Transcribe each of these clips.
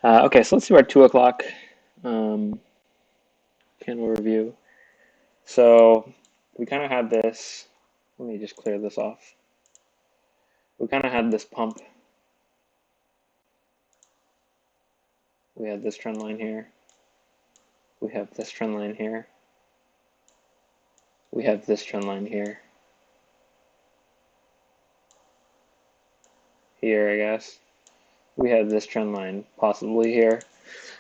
Okay, so let's do our 2 o'clock um, candle review. So we kind of had this. Let me just clear this off. We kind of had this pump. We had this trend line here. We have this trend line here. We have this trend line here. Here, I guess. We have this trend line possibly here.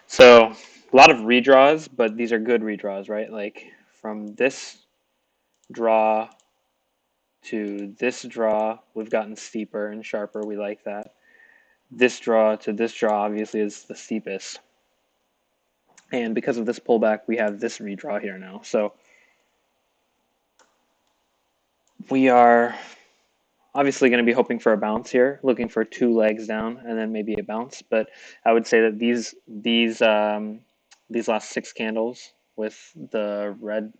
So a lot of redraws, but these are good redraws, right? Like from this draw to this draw, we've gotten steeper and sharper. We like that. This draw to this draw obviously is the steepest. And because of this pullback, we have this redraw here now. So we are obviously going to be hoping for a bounce here, looking for 2 legs down and then maybe a bounce. But I would say that these last 6 candles with the red,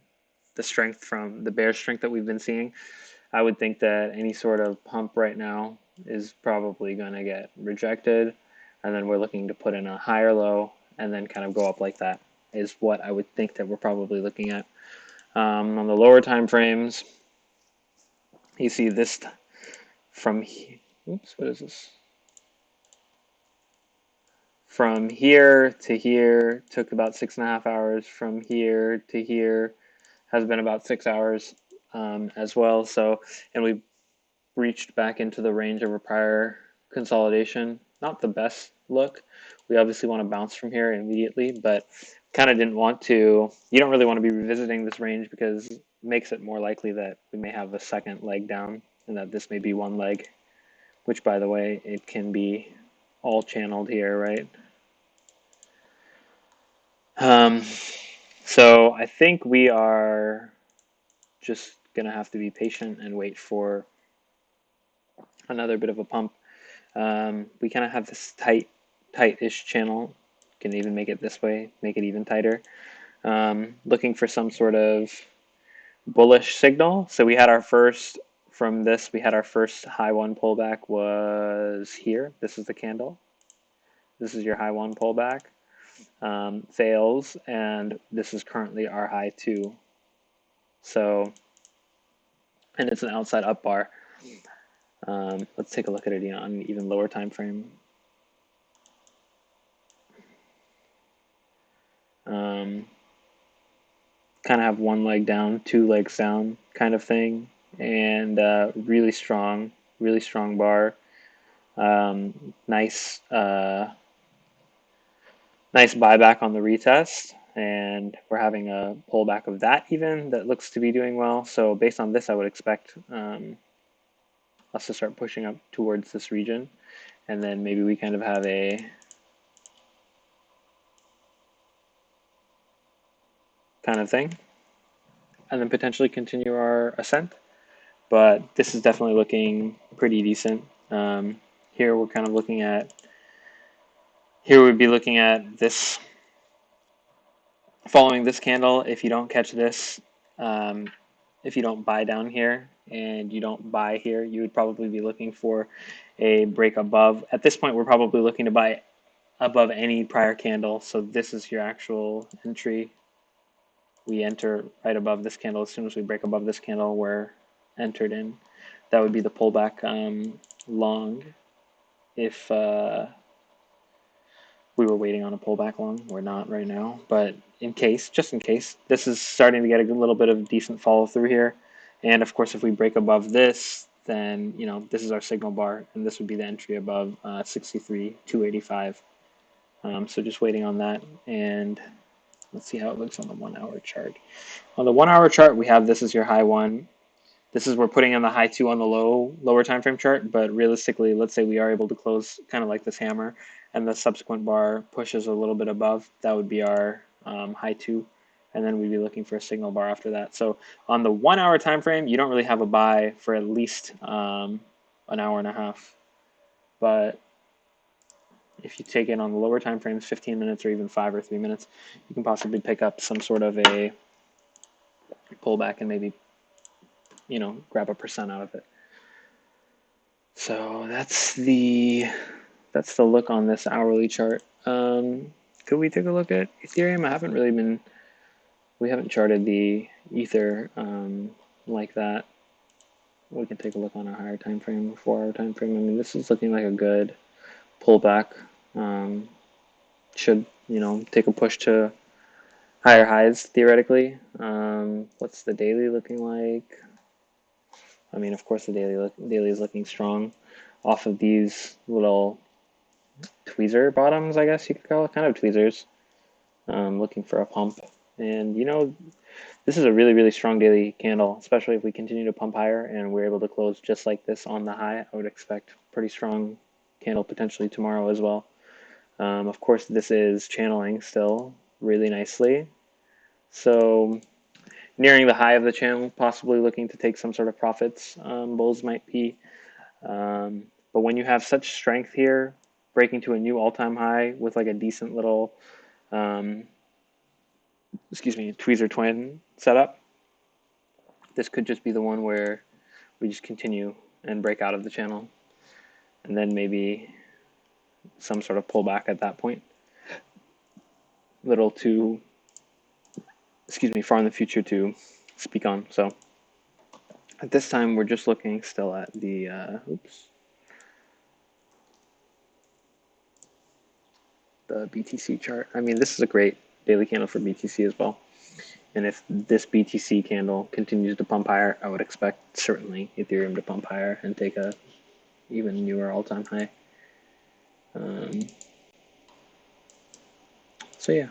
the strength from the bear strength that we've been seeing, I would think that any sort of pump right now is probably going to get rejected. And then we're looking to put in a higher low and then kind of go up like that is what I would think that we're probably looking at. On the lower time frames, you see this from, oops, what is this? From here to here took about 6.5 hours. From here to here has been about 6 hours as well. So, and we reached back into the range of a prior consolidation. Not the best look. We obviously want to bounce from here immediately, but kind of didn't want to. You don't really want to be revisiting this range because it makes it more likely that we may have a second leg down and that this may be one leg, which, by the way, it can be all channeled here, right? So I think we are just going to have to be patient and wait for another bit of a pump. We kind of have this tight-ish channel. Can even make it this way, make it even tighter. Looking for some sort of bullish signal. So we had our first, from this, we had our first high one pullback was here. This is the candle. This is your high one pullback. Fails, and this is currently our high two. So, and it's an outside up bar. Let's take a look at it on an even lower time frame. Kind of have 1 leg down, 2 legs down kind of thing, and really strong bar. Nice buyback on the retest, and we're having a pullback of that even that looks to be doing well. So based on this, I would expect us to start pushing up towards this region, and then maybe we kind of have a kind of thing, and then potentially continue our ascent. But this is definitely looking pretty decent. Here we're kind of looking at, here we'd be looking at this, following this candle. If you don't catch this, if you don't buy down here and you don't buy here, you would probably be looking for a break above. At this point, we're probably looking to buy above any prior candle. So this is your actual entry. We enter right above this candle. As soon as we break above this candle, we're entered in. That would be the pullback long if we were waiting on a pullback long. We're not right now, but in case, just in case, this is starting to get a little bit of decent follow through here. And of course, if we break above this, then, you know, this is our signal bar, and this would be the entry above 63,285. So just waiting on that, and let's see how it looks on the 1 hour chart. On the 1 hour chart, we have this is your high one. This is we're putting in the high two on the lower time frame chart, but realistically, let's say we are able to close kind of like this hammer, and the subsequent bar pushes a little bit above. That would be our high two, and then we'd be looking for a signal bar after that. So on the 1 hour time frame, you don't really have a buy for at least an hour and a half, but if you take it on the lower time frames, 15 minutes or even 5 or 3 minutes, you can possibly pick up some sort of a pullback and maybe, you know, grab a percent out of it. So that's the that's the look on this hourly chart. Could we take a look at Ethereum? We haven't charted the Ether like that. We can take a look on a higher time frame, 4 hour time frame. I mean, this is looking like a good pullback. Should, take a push to higher highs theoretically. What's the daily looking like? I mean, of course, the daily is looking strong off of these little tweezer bottoms, I guess you could call it, kind of tweezers. Looking for a pump. And, this is a really, really strong daily candle, especially if we continue to pump higher and we're able to close just like this on the high. I would expect pretty strong candle potentially tomorrow as well. Of course, this is channeling still really nicely. So nearing the high of the channel, possibly looking to take some sort of profits, bulls might be. But when you have such strength here, breaking to a new all-time high with like a decent little, tweezer twin setup, this could just be the one where we just continue and break out of the channel, and then maybe some sort of pullback at that point. Little too, far in the future to speak on. So at this time, we're just looking still at the, the BTC chart. I mean, this is a great daily candle for BTC as well. And if this BTC candle continues to pump higher, I would expect certainly Ethereum to pump higher and take a even newer all-time high. So yeah,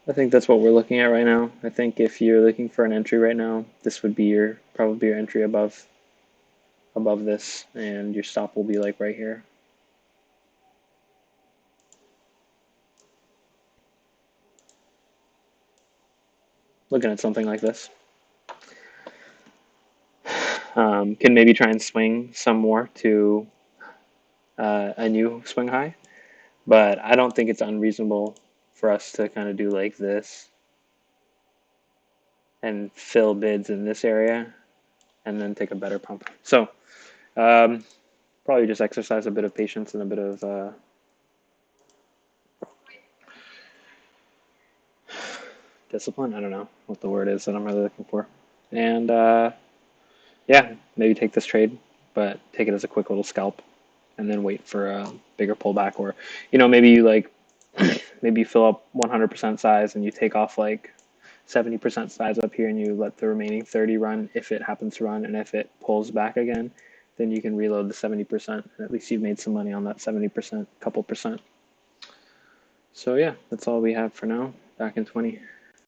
I think that's what we're looking at right now. I think if you're looking for an entry right now, this would be probably your entry above this, and your stop will be like right here. Looking at something like this. Can maybe try and swing some more to a new swing high, but I don't think it's unreasonable for us to kind of do like this and fill bids in this area and then take a better pump. So probably just exercise a bit of patience and a bit of discipline. I don't know what the word is that I'm really looking for. And yeah, maybe take this trade, but take it as a quick little scalp and then wait for a bigger pullback. Or, maybe you maybe you fill up 100% size and you take off like 70% size up here and you let the remaining 30 run if it happens to run, and if it pulls back again, then you can reload the 70%, and at least you've made some money on that 70%, couple percent. So yeah, that's all we have for now. Back in 20.